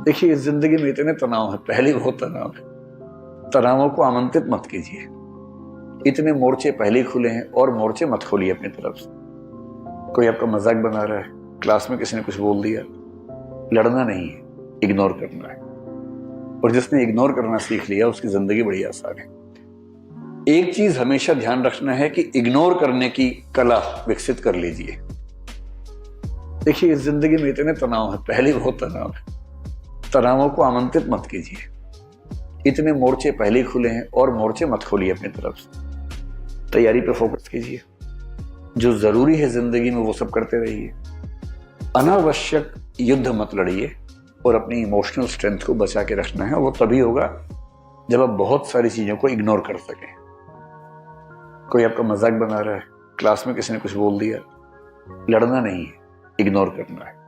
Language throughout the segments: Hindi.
देखिए, इस जिंदगी में इतने तनाव है, पहले बहुत तनाव है। तनावों को आमंत्रित मत कीजिए। इतने मोर्चे पहले ही खुले हैं और मोर्चे मत खोलिए अपनी तरफ से। कोई आपका मजाक बना रहा है, क्लास में किसी ने कुछ बोल दिया, लड़ना नहीं है, इग्नोर करना है। और जिसने इग्नोर करना सीख लिया उसकी जिंदगी बड़ी आसान है। एक चीज हमेशा ध्यान रखना है कि इग्नोर करने की कला विकसित कर लीजिए। देखिए, इस जिंदगी में इतने तनाव है, पहले बहुत तनाव है। तनावों को आमंत्रित मत कीजिए। इतने मोर्चे पहले ही खुले हैं और मोर्चे मत खोलिए अपनी तरफ से। तैयारी पे फोकस कीजिए। जो जरूरी है जिंदगी में वो सब करते रहिए। अनावश्यक युद्ध मत लड़िए और अपनी इमोशनल स्ट्रेंथ को बचा के रखना है। वो तभी होगा जब आप बहुत सारी चीजों को इग्नोर कर सकें। कोई आपका मजाक बना रहा है, क्लास में किसी ने कुछ बोल दिया, लड़ना नहीं है, इग्नोर करना है।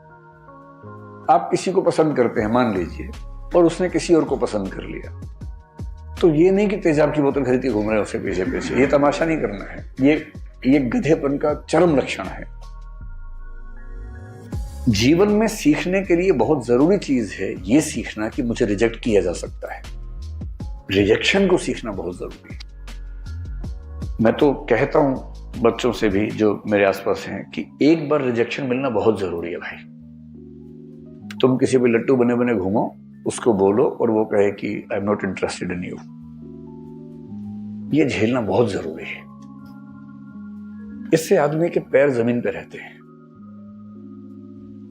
आप किसी को पसंद करते हैं मान लीजिए, और उसने किसी और को पसंद कर लिया, तो ये नहीं कि तेजाब की बोतल खरीद के घूम रहे हैं उसके पीछे पीछे। ये तमाशा नहीं करना है। ये गधेपन का चरम लक्षण है। जीवन में सीखने के लिए बहुत जरूरी चीज है ये सीखना कि मुझे रिजेक्ट किया जा सकता है। रिजेक्शन को सीखना बहुत जरूरी है। मैं तो कहता हूं बच्चों से भी जो मेरे आसपास हैं कि एक बार रिजेक्शन मिलना बहुत जरूरी है भाई। तुम किसी भी लट्टू बने बने घूमो, उसको बोलो और वो कहे कि I am not interested in you. ये झेलना बहुत जरूरी है। इससे आदमी के पैर जमीन पे रहते हैं।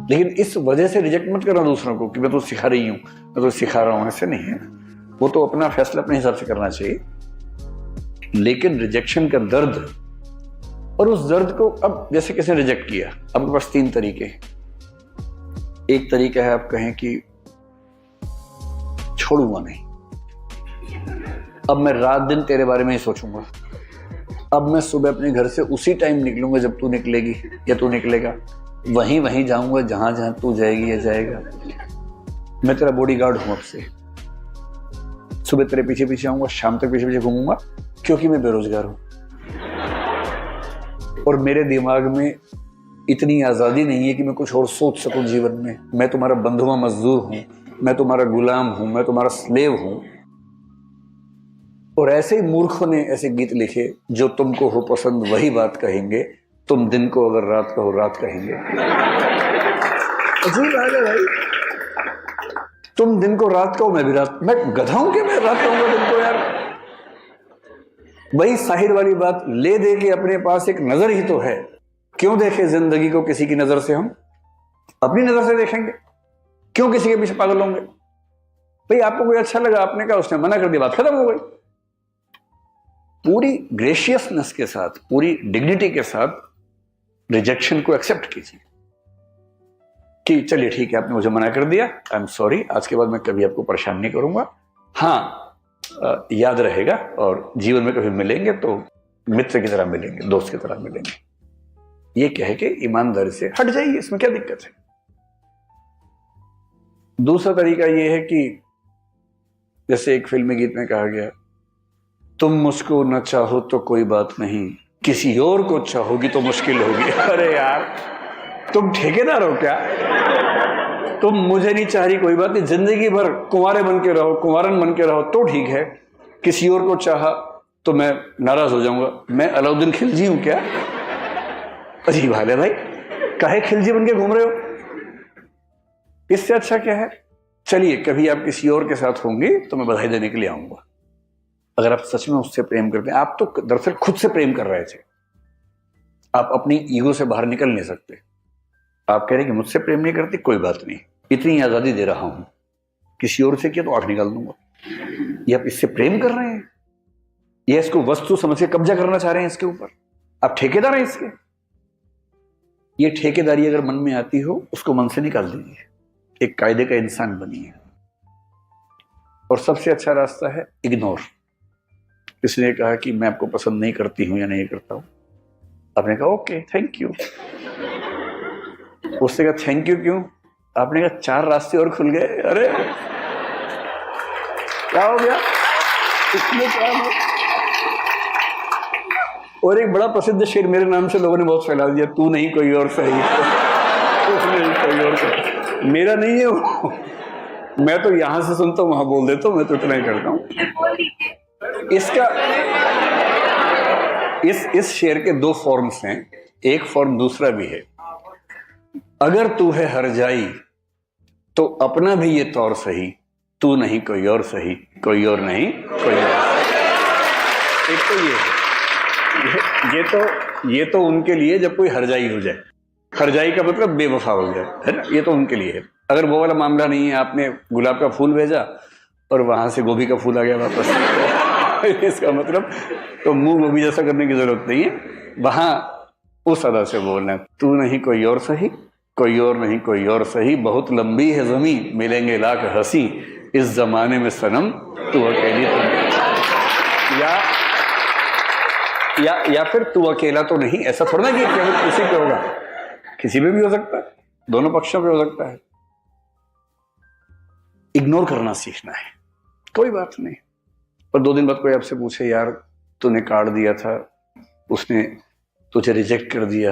लेकिन इस वजह से रिजेक्ट मत करना दूसरों को कि मैं तो सिखा रही हूं, मैं तो सिखा रहा हूं। ऐसे नहीं है। वो तो अपना फैसला अपने हिसाब से करना चाहिए। लेकिन रिजेक्शन का दर्द, और उस दर्द को, अब जैसे किसी ने रिजेक्ट किया, आपके पास तीन तरीके हैं। एक तरीका है आप कहें कि छोड़ूंगा नहीं, अब मैं रात दिन तेरे बारे में ही सोचूंगा। अब मैं सुबह अपने घर से उसी टाइम निकलूंगा जब तू निकलेगी या तू निकलेगा। वहीं जाऊंगा जहां जहां तू जाएगी या जाएगा। मैं तेरा बॉडीगार्ड हूं। अब से सुबह तेरे पीछे पीछे आऊंगा, शाम तक पीछे पीछे घूमूंगा, क्योंकि मैं बेरोजगार हूं और मेरे दिमाग में इतनी आजादी नहीं है कि मैं कुछ और सोच सकूं जीवन में। मैं तुम्हारा बंधुआ मजदूर हूं, मैं तुम्हारा गुलाम हूं, मैं तुम्हारा स्लेव हूं। और ऐसे ही मूर्खों ने ऐसे गीत लिखे, जो तुमको हो पसंद वही बात कहेंगे, तुम दिन को अगर रात कहो रात कहेंगे। अजीब बात है भाई। तुम दिन को रात कहो, मैं भी रात। मैं गधा हूं कि मैं रात कहूंगा दिन को यार। वही साहिर वाली बात, ले दे के अपने पास एक नजर ही तो है। क्यों देखे जिंदगी को किसी की नजर से? हम अपनी नजर से देखेंगे। क्यों किसी के पीछे पागल होंगे? भाई आपको कोई अच्छा लगा, आपने कहा, उसने मना कर दिया, बात खत्म हो गई। पूरी ग्रेशियसनेस के साथ, पूरी डिग्निटी के साथ रिजेक्शन को एक्सेप्ट कीजिए कि चलिए ठीक है, आपने मुझे मना कर दिया, आई एम सॉरी, आज के बाद मैं कभी आपको परेशान नहीं करूंगा। हाँ, याद रहेगा और जीवन में कभी मिलेंगे तो मित्र की तरह मिलेंगे, दोस्त की तरह मिलेंगे। ये कह के ईमानदारी से हट जाइए। इसमें क्या दिक्कत है? दूसरा तरीका यह है कि जैसे एक फिल्मी गीत में कहा गया, तुम मुझको न चाहो तो कोई बात नहीं, किसी और को चाहोगी तो मुश्किल होगी। अरे यार, तुम ठेकेदार हो क्या? तुम मुझे नहीं चाह रही, कोई बात नहीं, जिंदगी भर कुंवारे बन के रहो, कुंवारन बन के रहो तो ठीक है। किसी और को चाहा तो मैं नाराज हो जाऊंगा। मैं अलाउद्दीन खिलजी हूं क्या? अजीब हाल है भाई। काहे खिलजी बन के घूम रहे हो? इससे अच्छा क्या है? चलिए, कभी आप किसी और के साथ होंगे तो मैं बधाई देने के लिए आऊंगा। अगर आप सच में उससे प्रेम करते हैं, आप तो दरअसल खुद से प्रेम कर रहे थे। आप अपनी ईगो से बाहर निकल नहीं सकते। आप कह रहे कि मुझसे प्रेम नहीं करती, कोई बात नहीं, इतनी आजादी दे रहा हूं, किसी और से किया तो आंख निकाल दूंगा। ये आप इससे प्रेम कर रहे हैं, ये इसको वस्तु समझ के कब्जा करना चाह रहे हैं इसके ऊपर। आप ठेकेदार हैं इसके। ये ठेकेदारी अगर मन में आती हो, उसको मन से निकाल दीजिए। एक कायदे का इंसान बनिए। और सबसे अच्छा रास्ता है इग्नोर। किसी ने कहा कि मैं आपको पसंद नहीं करती हूं या नहीं करता हूं, आपने कहा ओके थैंक यू। उससे कहा थैंक यू क्यों? आपने कहा 4 रास्ते और खुल गए। अरे क्या हो गया? इसमें क्या है? और एक बड़ा प्रसिद्ध शेर मेरे नाम से लोगों ने बहुत फैला दिया, तू नहीं कोई और सही। उसने कोई और सही, मेरा नहीं है वो, मैं तो यहां से सुनता हूं वहां बोल देता हूं, मैं तो इतना ही करता हूं। इसका इस शेर के दो फॉर्म्स हैं, एक फॉर्म दूसरा भी है। अगर तू है हर जाई तो अपना भी ये तौर सही, तू नहीं कोई और सही, कोई और नहीं कोई और। एक तो ये है, ये तो उनके लिए जब कोई हरजाई हो जाए, हरजाई का मतलब बेवफा हो जाए, है ना, ये तो उनके लिए है। अगर वो वाला मामला नहीं है, आपने गुलाब का फूल भेजा और वहां से गोभी का फूल आ गया वापस इसका मतलब तो मुंह गोभी जैसा करने की जरूरत नहीं है, वहां उस अदा से बोलना है, तू नहीं कोई और सही, कोई और नहीं कोई और सही, बहुत लंबी है ज़मीं, मिलेंगे लाख हंसी, इस जमाने में सनम तू अकेली तो। या फिर तू अकेला तो नहीं, ऐसा थोड़ा ना कि केवल किसी पे होगा, किसी पे भी हो सकता है, दोनों पक्षों पे हो सकता है। इग्नोर करना सीखना है, कोई बात नहीं। पर 2 दिन बाद कोई आपसे पूछे, यार तूने कार्ड दिया था, उसने तुझे रिजेक्ट कर दिया,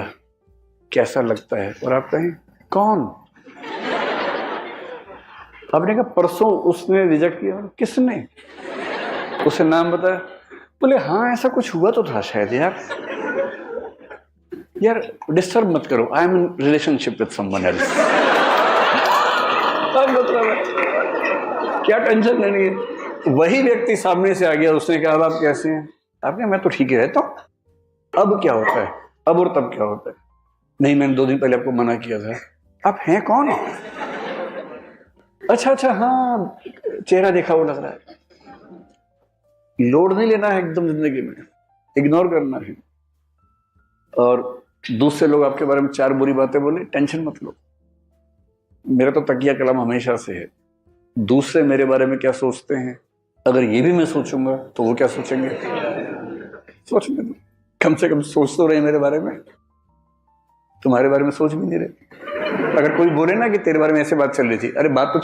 कैसा लगता है? और आप कहें कौन? आपने कहा परसों उसने रिजेक्ट किया। किसने? उसे नाम बताया? बोले हाँ ऐसा कुछ हुआ तो था शायद। यार डिस्टर्ब मत करो, I am in relationship with someone else. मतलब है क्या टेंशन लेनी है? वही व्यक्ति सामने से आ गया, उसने कहा आप कैसे हैं? आपने मैं तो ठीक ही रहता हूं। अब क्या होता है? अब और तब क्या होता है? नहीं मैंने 2 दिन पहले आपको मना किया था। आप हैं कौन? अच्छा हाँ चेहरा देखा वो लग रहा है। लोड नहीं लेना है एकदम जिंदगी में, इग्नोर करना है। और दूसरे लोग आपके बारे में 4 बुरी बातें बोले, टेंशन मत लो। मेरा तो तकिया कलम हमेशा से है, दूसरे मेरे बारे में क्या सोचते हैं, अगर ये भी मैं सोचूंगा तो वो क्या सोचेंगे? सोचने दो, कम से कम सोच तो रहे मेरे बारे में, तुम्हारे बारे में सोच भी नहीं रहे। अगर कोई बोले ना कि तेरे बारे में ऐसे बात चल रही थी, अरे बात तो